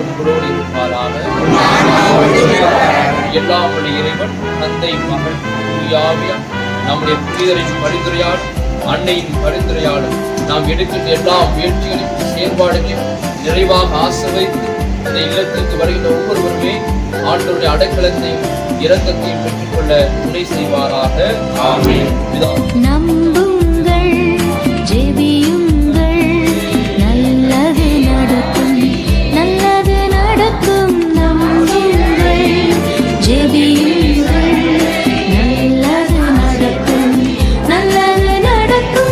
உங்களோடு இருப்பாராக. எல்லாம் இறைவன் தந்தை மகன் தூயாவியார் நம்முடைய புனிதரின் பரிந்துரையால் அன்னையின் பரிந்துரையாலும் நாம் எடுக்கின்ற எல்லா முயற்சிகளையும் செயல்பாடுகளையும் நிறைவாக ஆசீர்வதித்து இந்த இல்லத்திற்கு வருகின்ற ஒவ்வொருவருமே ஆண்டவருடைய அடைக்கலத்தையும் இரக்கத்தையும் பெற்றுக்கொள்ள துணை செய்வாராக. ஆமென். நம்புங்கள், ஜெபியுங்கள், நல்லது நடக்கும், நல்லது நடக்கும். நம்புங்கள், ஜெபியுங்கள், நல்லது நடக்கும், நல்லது நடக்கும்.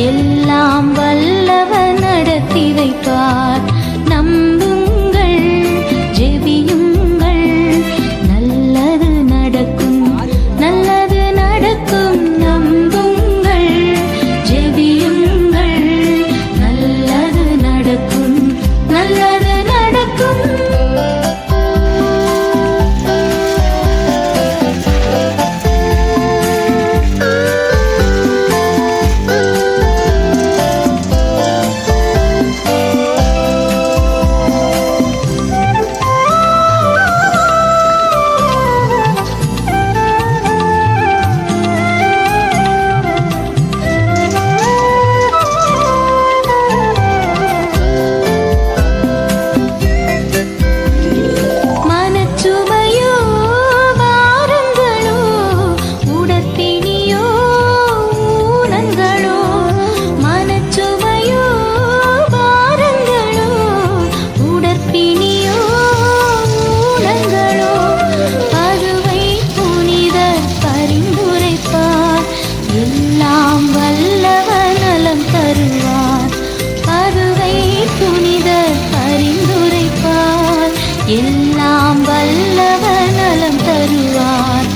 எல்லாம் வல்லவர் நடத்தி வைப்பார். நம்புங்கள், ஜெபியுங்கள், நல்லது நடக்கும், நல்லது நடக்கும். நம்புங்கள், ஜெபியுங்கள், நல்லது நடக்கும், நல்லது நடக்கும். எல்லாம் வல்லவர் நலம் தருவார். பதுவை புனிதர் பரிந்துரைப்பார். எல்லாம் வல்லவர் நலம் தருவார்.